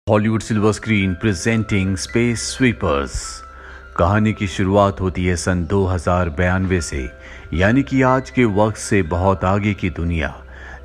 Hollywood silver screen presenting space sweepers. कहानी की शुरुआत होती है सन 2092 से, यानी कि आज के वक्त से बहुत आगे की दुनिया,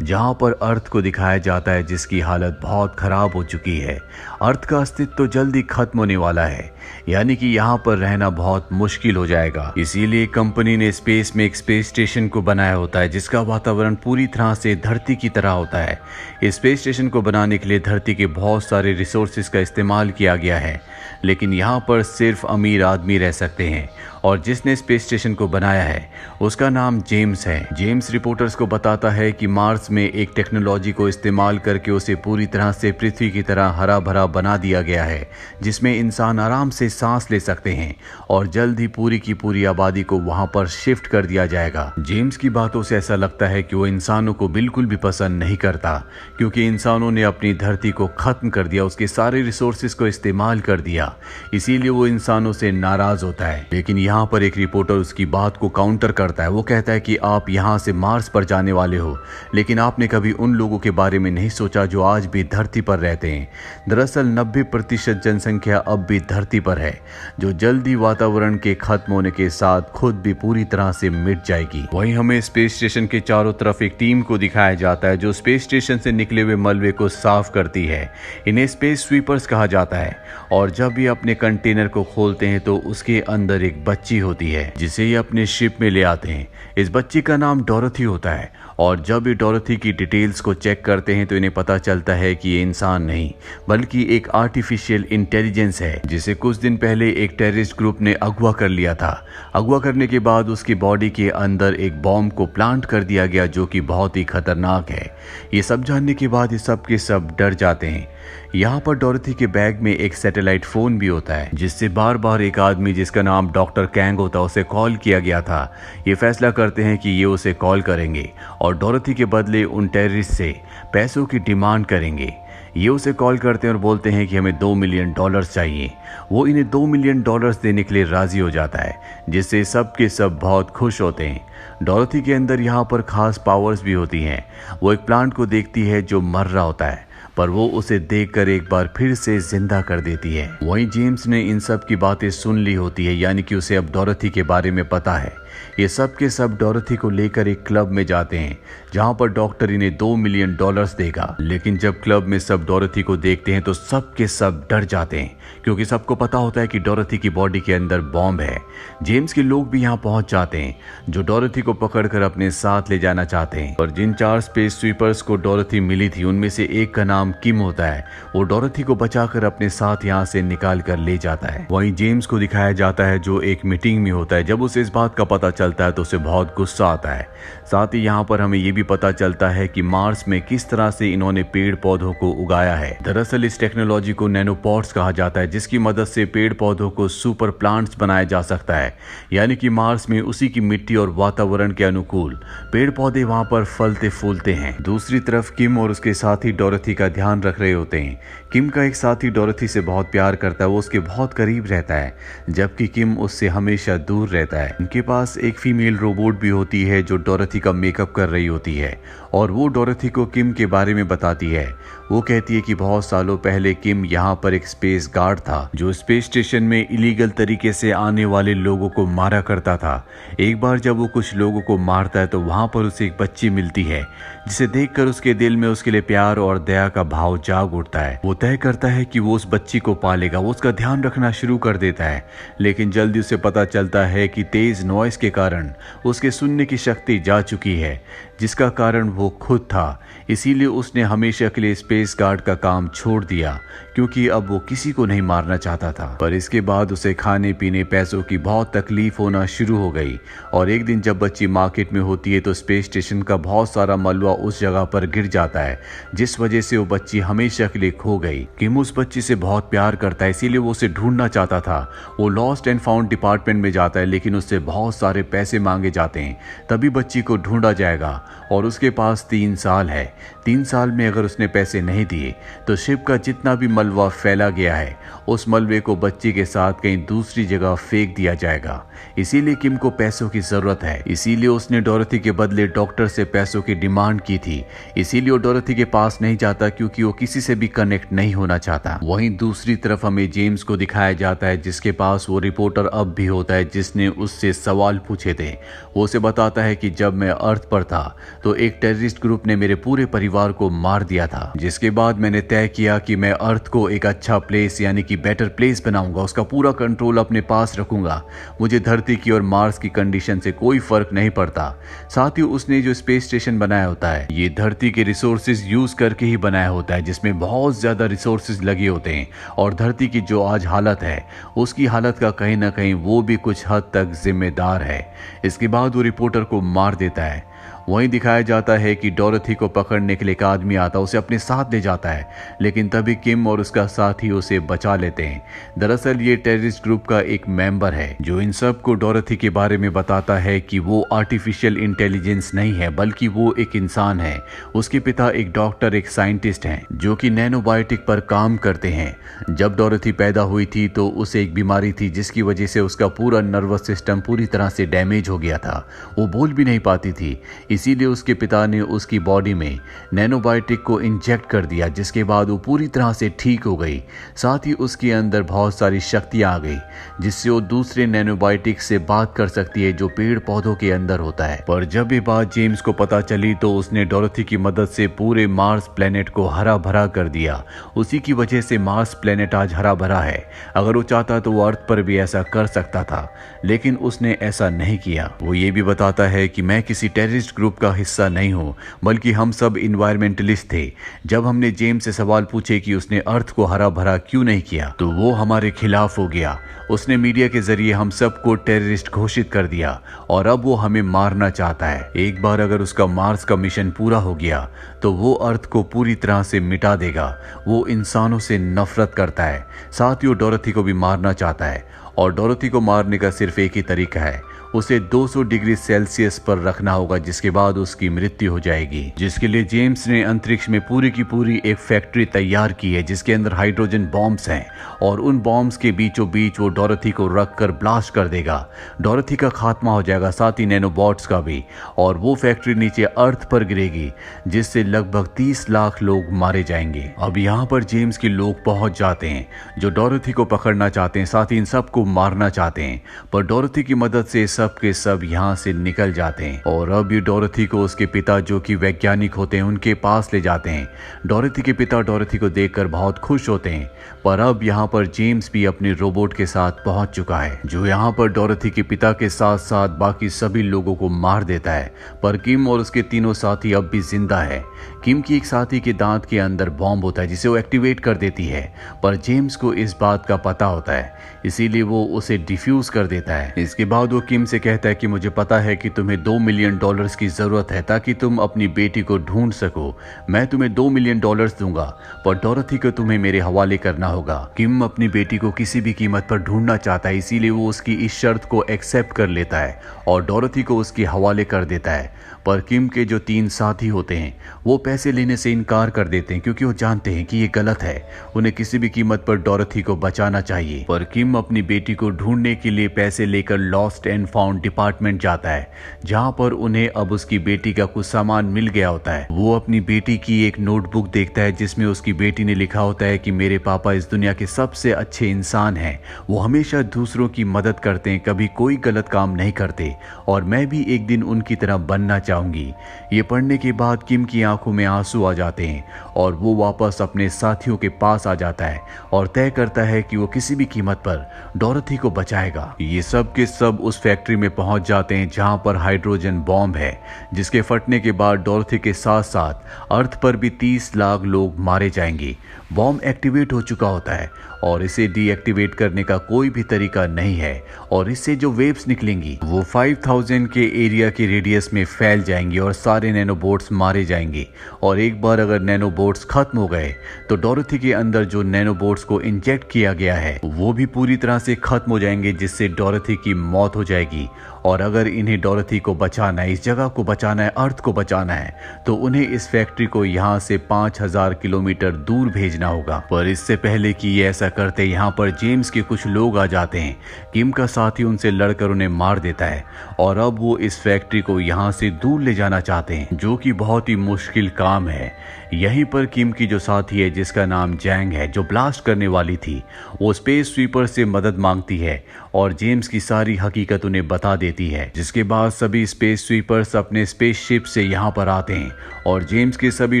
जहां पर अर्थ को दिखाया जाता है जिसकी हालत बहुत खराब हो चुकी है। अर्थ का अस्तित्व तो जल्दी खत्म होने वाला है, यानी कि यहाँ पर रहना बहुत मुश्किल हो जाएगा। इसीलिए कंपनी ने स्पेस में एक स्पेस स्टेशन को बनाया होता है जिसका वातावरण पूरी तरह से धरती की तरह होता है। इस स्पेस स्टेशन को बनाने के लिए धरती के बहुत सारे रिसोर्सेज का इस्तेमाल किया गया है, लेकिन यहाँ पर सिर्फ अमीर आदमी रह सकते हैं। और जिसने स्पेस स्टेशन को बनाया है उसका नाम जेम्स है। जेम्स रिपोर्टर्स को बताता है कि मार्स में एक टेक्नोलॉजी को इस्तेमाल करके उसे पूरी तरह से पृथ्वी की तरह हरा भरा बना दिया गया है, जिसमें इंसान आराम से सांस ले सकते हैं और जल्द ही पूरी की पूरी आबादी को वहां पर शिफ्ट कर दिया जाएगा। जेम्स की बातों से ऐसा लगता है कि वो इंसानों को बिल्कुल भी पसंद नहीं करता, क्योंकि इंसानों ने अपनी धरती को खत्म कर दिया, उसके सारे रिसोर्सेज को इस्तेमाल कर दिया, इसीलिए वो इंसानों से नाराज होता है। लेकिन यहाँ पर एक रिपोर्टर उसकी बात को काउंटर करता है। वो कहता है कि आप यहाँ से मार्स पर जाने वाले हो, लेकिन आपने कभी उन लोगों के बारे में नहीं सोचा जो आज भी धरती पर रहते हैं। दरअसल 90% जनसंख्या अब भी धरती पर है, जो जल्दी वातावरण के खत्म होने के साथ खुद भी पूरी तरह से मिट जाएगी। वहीं हमें स्पेस स्टेशन के चारों तरफ एक टीम को दिखाया जाता है जो स्पेस स्टेशन से निकले हुए मलबे को साफ करती है। इन्हें स्पेस स्वीपर्स कहा जाता है। और जब भी अपने कंटेनर को खोलते हैं तो उसके अंदर एक बच्ची होती है जिसे ये अपने शिप में ले आते हैं। इस बच्ची का नाम डोरथी होता है, और जब ये डोरथी की डिटेल्स को चेक करते हैं तो इन्हें पता चलता है कि ये इंसान नहीं बल्कि एक आर्टिफिशियल इंटेलिजेंस है, जिसे कुछ दिन पहले एक टेररिस्ट ग्रुप ने अगवा कर लिया था। अगवा करने के बाद उसकी बॉडी के अंदर एक बॉम्ब को प्लांट कर दिया गया, जो कि बहुत ही खतरनाक है। ये सब जानने के बाद ये सब के सब डर जाते हैं। यहाँ पर डोरथी के बैग में एक सैटेलाइट फोन भी होता है, जिससे बार बार एक आदमी जिसका नाम डॉक्टर कैंग होता है उसे कॉल किया गया था। ये फैसला करते हैं कि ये उसे कॉल करेंगे और डोरथी के बदले उन टेररिस्ट से पैसों की डिमांड करेंगे। ये उसे कॉल करते हैं और बोलते हैं कि हमें $2 मिलियन चाहिए। वो इन्हें $2 मिलियन देने के लिए राजी हो जाता है, जिससे सब के सब बहुत खुश होते हैं। डोरथी के अंदर यहाँ पर खास पावर्स भी होती हैं। वो एक प्लांट को देखती है जो मर रहा होता है, पर वो उसे देखकर एक बार फिर से जिंदा कर देती है। वहीं जेम्स ने इन सब की बातें सुन ली होती है, यानी कि उसे अब डोरथी के बारे में पता है। ये सब के सब डोरथी को लेकर एक क्लब में जाते हैं, जहां पर डॉक्टर इन्हें $2 मिलियन देगा। लेकिन जब क्लब में सब डोरथी को देखते हैं तो सब के सब डर जाते हैं, क्योंकि सबको पता होता है कि डोरथी की बॉडी के अंदर बॉम्ब है। जेम्स के लोग भी यहाँ पहुंच जाते हैं, जो डोरथी को पकड़कर अपने साथ ले जाना चाहते हैं। और जिन 4 स्पेस स्वीपर्स को डोरथी मिली थी उनमें से एक का नाम किम होता है। वो डोरथी को बचाकर अपने साथ यहाँ से निकाल कर ले जाता है। वहीं जेम्स को दिखाया जाता है जो एक मीटिंग में होता है। जब उसे इस बात का पता चलता है तो उसे बहुत गुस्सा आता है। साथ ही यहाँ पर हमें ये भी पता चलता है कि मार्स में किस तरह से इन्होंने पेड़ पौधों को उगाया है। दरअसल इस टेक्नोलॉजी को नैनोपॉड्स कहा जाता है, जिसकी मदद से पेड़ पौधों को सुपर प्लांट्स बनाया जा सकता है, यानी कि मार्स में उसी की मिट्टी और वातावरण के अनुकूल पेड़ पौधे वहां पर फलते फूलते हैं। दूसरी तरफ किम और उसके साथी डोरथी का ध्यान रख रहे होते हैं। किम का एक साथी डोरथी से बहुत प्यार करता है, वो उसके बहुत करीब रहता है, जबकि किम उससे हमेशा दूर रहता है। उनके पास एक फीमेल रोबोट भी होती है जो डोरथी का मेकअप कर रही होती है, और वो डोरथी को किम के बारे में बताती है। वो कहती है कि बहुत सालों पहले किम यहाँ पर एक स्पेस गार्ड था, जो स्पेस स्टेशन में इलीगल तरीके से आने वाले लोगों को मारा करता था। एक बार जब वो कुछ लोगों को मारता है तो वहां पर उसे एक बच्ची मिलती है, जिसे देखकर उसके दिल में उसके लिए प्यार और दया का भाव जाग उठता है। वो तय करता है कि वो उस बच्ची को पालेगा। वो उसका ध्यान रखना शुरू कर देता है, लेकिन जल्दी उसे पता चलता है कि तेज नॉइस के कारण उसके सुनने की शक्ति जा चुकी है, जिसका कारण वो खुद था। इसीलिए उसने हमेशा के लिए स्पेस गार्ड का काम छोड़ दिया, क्योंकि अब वो किसी को नहीं मारना चाहता था। पर इसके बाद उसे खाने पीने पैसों की बहुत तकलीफ होना शुरू हो गई, और एक दिन जब बच्ची मार्केट में होती है तो स्पेस स्टेशन का बहुत सारा मलबा उस जगह पर गिर जाता है, जिस वजह से वो बच्ची हमेशा के लिए खो गई। किम उस बच्ची से बहुत प्यार करता है, इसीलिए वो उसे ढूंढना चाहता था। वो लॉस्ट एंड फाउंड डिपार्टमेंट में जाता है, लेकिन उससे बहुत सारे पैसे मांगे जाते हैं, तभी बच्ची को ढूंढा जाएगा। और उसके पास 3 साल है। 3 साल में अगर उसने पैसे नहीं दिए तो शिप का जितना भी मलबा फैला गया है उस मलबे को बच्ची के साथ कहीं दूसरी जगह फेंक दिया जाएगा। इसीलिए किम को पैसों की जरूरत है, इसीलिए उसने डोरथी के बदले डॉक्टर से पैसों की डिमांड की थी। इसीलिए वो डोरथी के पास नहीं जाता क्योंकि वो किसी से भी कनेक्ट नहीं होना चाहता। वहीं दूसरी तरफ हमें जेम्स को दिखाया जाता है जिसके पास वो रिपोर्टर अब भी होता है जिसने उससे सवाल पूछे थे। वो उसे बताता है कि जब मैं अर्थ पर था तो एक टेररिस्ट ग्रुप ने मेरे पूरे परिवार को मार दिया था, जिसके बाद मैंने तय किया कि मैं अर्थ को एक अच्छा प्लेस यानी कि बेटर प्लेस बनाऊंगा, उसका पूरा कंट्रोल अपने पास रखूंगा। मुझे धरती की और मार्स की कंडीशन से कोई फर्क नहीं पड़ता। साथ ही उसने जो स्पेस स्टेशन बनाया होता है ये धरती के रिसोर्सेज यूज करके ही बनाया होता है, जिसमें बहुत ज्यादा रिसोर्सेज लगे होते हैं और धरती की जो आज हालत है उसकी हालत का कहीं ना कहीं वो भी कुछ हद तक जिम्मेदार है। इसके बाद वो रिपोर्टर को मार देता है। वहीं दिखाया जाता है कि डोरथी को पकड़ने के लिए एक आदमी आता है, उसे अपने साथ ले जाता है, लेकिन तभी किम और उसका साथी उसे बचा लेते हैं। दरअसल ये टेररिस्ट ग्रुप का एक मेंबर है जो इन सब को डोरथी के बारे में बताता है कि वो आर्टिफिशियल इंटेलिजेंस नहीं है बल्कि वो एक इंसान है। उसके पिता एक डॉक्टर, एक साइंटिस्ट हैं जो कि नैनोबायोटिक पर काम करते हैं। जब डोरथी पैदा हुई थी तो उसे एक बीमारी थी जिसकी वजह से उसका पूरा नर्वस सिस्टम पूरी तरह से डैमेज हो गया था, वो बोल भी नहीं पाती थी। इसीलिए उसके पिता ने उसकी बॉडी में नैनोबायोटिक को इंजेक्ट कर दिया, जिसके बाद वो पूरी तरह से ठीक हो गई। साथ ही उसके अंदर बहुत सारी शक्तियां आ गई जिससे वो दूसरे नैनोबायोटिक से बात कर सकती है जो पेड़ पौधों के अंदर होता है। पर जब ये बात जेम्स को पता चली तो उसने डोरथी की मदद से पूरे मार्स प्लेनेट को हरा भरा कर दिया। उसी की वजह से मार्स प्लेनेट आज हरा भरा है। अगर वो चाहता तो वो अर्थ पर भी ऐसा कर सकता था, लेकिन उसने ऐसा नहीं किया। वो ये भी बताता है कि मैं किसी टेररिस्ट ग्रुप का हिस्सा नहीं हूं बल्कि हम सब इन्वायरमेंटलिस्ट थे। जब हमने जेम्स से सवाल पूछे कि उसने अर्थ को हरा भरा क्यों नहीं किया तो वो हमारे खिलाफ हो गया। उसने मीडिया के जरिए हम सबको टेररिस्ट घोषित कर दिया और अब वो हमें मारना चाहता है। एक बार अगर उसका मार्स का मिशन पूरा हो गया तो वो अर्थ को पूरी तरह से मिटा देगा। वो इंसानों से नफरत करता है, साथ ही वो डोरथी को भी मारना चाहता है और डोरथी को मारने का सिर्फ एक ही तरीका है, उसे 200 डिग्री सेल्सियस पर रखना होगा, जिसके बाद उसकी मृत्यु हो जाएगी। जिसके लिए जेम्स ने अंतरिक्ष में पूरी की पूरी एक फैक्ट्री तैयार की है जिसके अंदर हाइड्रोजन बॉम्ब्स हैं और उन बॉम्ब्स के बीचों बीच वो डोरथी को रखकर ब्लास्ट कर देगा। डोरथी का खात्मा हो जाएगा, साथ ही नैनोबॉट्स का भी, और वो फैक्ट्री नीचे अर्थ पर गिरेगी जिससे लगभग 30 लाख लोग मारे जाएंगे। अब यहाँ पर जेम्स के लोग पहुंच जाते हैं जो डोरथी को पकड़ना चाहते हैं, साथ ही इन सबको मारना चाहते हैं, पर डोरथी की मदद से सब के सब यहाँ से निकल जाते हैं। और अब ये डोरथी को उसके पिता जो कि वैज्ञानिक होते हैं उनके पास ले जाते हैं। डोरथी के पिता डोरथी को देखकर बहुत खुश होते हैं, पर अब यहाँ पर जेम्स भी अपने रोबोट के साथ पहुंच चुका है जो यहाँ पर डोरथी के पिता के साथ साथ बाकी सभी लोगों को मार देता है। पर किम और उसके तीनों साथी अब भी जिंदा है। किम की एक साथी के दांत के अंदर बॉम्ब होता है जिसे वो एक्टिवेट कर देती है, पर जेम्स को इस बात का पता होता है, इसीलिए वो उसे डिफ्यूज कर देता है। इसके बाद वो किम से कहता है कि मुझे पता है कि तुम्हें $2 मिलियन की जरूरत है ताकि तुम अपनी बेटी को ढूंढ सको। मैं तुम्हें $2 मिलियन दूंगा, पर डोरथी को तुम्हें मेरे हवाले करना होगा। किम अपनी बेटी को किसी भी कीमत पर ढूंढना चाहता है, इसीलिए वो उसकी इस शर्त को एक्सेप्ट कर लेता है और डोरथी को उसके हवाले कर देता है। पर किम के जो 3 साथी होते हैं वो पैसे लेने से इनकार कर देते हैं क्योंकि वो जानते हैं कि ये गलत है, उन्हें किसी भी कीमत पर डोरथी को बचाना चाहिए। पर किम अपनी बेटी को ढूंढने के लिए पैसे लेकर लॉस्ट एंड फाउंड डिपार्टमेंट जाता है जहां पर उन्हें अब उसकी बेटी का कुछ सामान मिल गया होता है। वो अपनी बेटी की एक नोटबुक देखता है जिसमें उसकी बेटी ने लिखा होता है कि मेरे पापा इस दुनिया के सबसे अच्छे इंसान हैं, वो हमेशा दूसरों की मदद करते हैं, कभी कोई गलत काम नहीं करते और मैं भी एक दिन उनकी तरह बनना चाहूंगी। ये पढ़ने के बाद किम की आंखों में आंसू आ जाते हैं और वो वापस अपने साथियों के पास आ जाता है और तय करता है कि वो किसी भी कीमत पर डोरथी को बचाएगा। ये सब के सब उस फैक्ट्री में पहुंच जाते हैं जहां पर हाइड्रोजन बॉम्ब है जिसके फटने के बाद डोरथी के साथ साथ अर्थ पर भी 30 लाख लोग मारे जाएंगे। बॉम्ब एक्टिवेट हो चुका होता है और इसे डीएक्टिवेट करने का कोई भी तरीका नहीं है और इससे जो वेव्स निकलेंगी वो 5000 के एरिया के रेडियस में फैल जाएंगी और सारे नैनोबोट्स मारे जाएंगे। और एक बार अगर नैनोबोट्स खत्म हो गए तो डोरथी के अंदर जो नैनोबोट्स को इंजेक्ट किया गया है वो भी पूरी तरह से खत्म हो जाएंगे जिससे डोरथी की मौत हो जाएगी और अगर इन्हें डोरथी को बचाना है, इस जगह को बचाना है, अर्थ को बचाना है, तो उन्हें इस फैक्ट्री को यहाँ से 5000 किलोमीटर दूर भेजना होगा। पर इससे पहले कि ये ऐसा करते, यहाँ पर जेम्स के कुछ लोग आ जाते हैं। किम का साथी उनसे लड़कर उन्हें मार देता है और अब वो इस फैक्ट्री को यहाँ से दूर ले जाना चाहते हैं, जो कि बहुत ही मुश्किल काम है। यहीं पर किम की जो साथी है, जिसका नाम जैंग है, जो ब्लास्ट करने वाली थी, वो स्पेस स्वीपर से मदद मांगती है और जेम्स की सारी हकीकत उन्हें बता देती है। जिसके बाद सभी स्पेस स्वीपर्स अपने स्पेसशिप से यहाँ पर आते हैं और जेम्स के सभी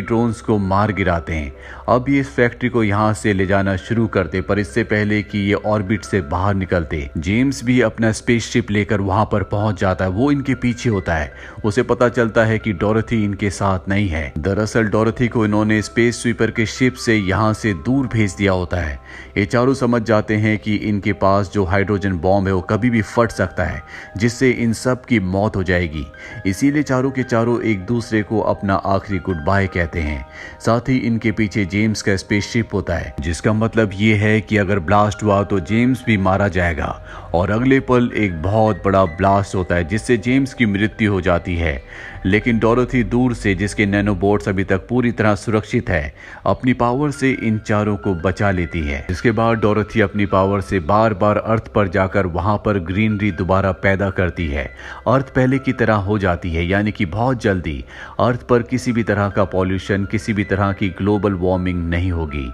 ड्रोन्स को मार गिराते हैं। अब ये इस फैक्ट्री को यहाँ से ले जाना शुरू करते, पर इससे पहले कि ये ऑर्बिट से बाहर निकलते, जेम्स भी अपना स्पेसशिप लेकर वहां पर पहुंच जाता है। वो इनके पीछे होता है। उसे पता चलता है कि डोरथी इनके साथ नहीं है। दरअसल डोरथी को इन्होंने स्पेस स्वीपर के शिप से यहाँ से दूर भेज दिया होता है। ये चारों समझ जाते हैं कि इनके पास जो हाइड्रोजन बॉम्ब है वो कभी भी फट सकता है, जिससे इन सब की मौत हो जाएगी। इसीलिए चारों के चारों एक दूसरे को अपना आखिरी गुड बाय कहते हैं। साथ ही इनके पीछे जेम्स का स्पेसशिप होता है, जिसका मतलब ये है कि अगर ब्लास्ट हुआ तो जेम्स भी मारा जाएगा। और अगले पल एक बहुत बड़ा ब्लास्ट होता है, जिससे जेम्स की मृत्यु हो जाती है। लेकिन डोरथी दूर से, जिसके नैनोबोट्स अभी तक पूरी तरह सुरक्षित है, अपनी पावर से इन चारों को बचा लेती है। इसके बाद डोरथी अपनी पावर से बार बार अर्थ पर जाकर वहां पर ग्रीनरी दोबारा पैदा करती है। अर्थ पहले की तरह हो जाती है, यानी कि बहुत जल्दी अर्थ पर किसी भी तरह का पॉल्यूशन, किसी भी तरह की ग्लोबल वार्मिंग नहीं होगी।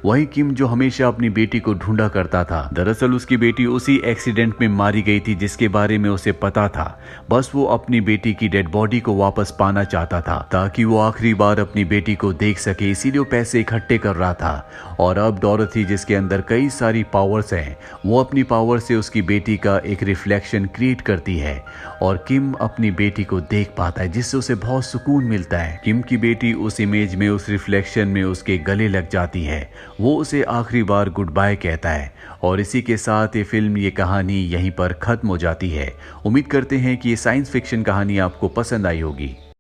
वही किम, जो हमेशा अपनी बेटी को ढूंढा करता था, दरअसल उसकी बेटी उसी एक्सीडेंट में मारी गई थी जिसके बारे में उसे पता था। बस वो अपनी बेटी की डेड बॉडी को वापस पाना चाहता था, ताकि वो आखिरी बार अपनी बेटी को देख सके। इसीलिए वो पैसे इकट्ठे कर रहा था। और अब डोरथी, जिसके अंदर कई सारी पावर्स हैं, वो अपनी पावर से उसकी बेटी का एक रिफ्लेक्शन क्रिएट करती है और किम अपनी बेटी को देख पाता है, जिससे उसे बहुत सुकून मिलता है। किम की बेटी उस इमेज में, उस रिफ्लेक्शन में उसके गले लग जाती है। वो उसे आखिरी बार गुड बाय कहता है। और इसी के साथ ये फिल्म, ये कहानी यहीं पर खत्म हो जाती है। उम्मीद करते हैं कि ये साइंस फिक्शन कहानी आपको पसंद आई होगी।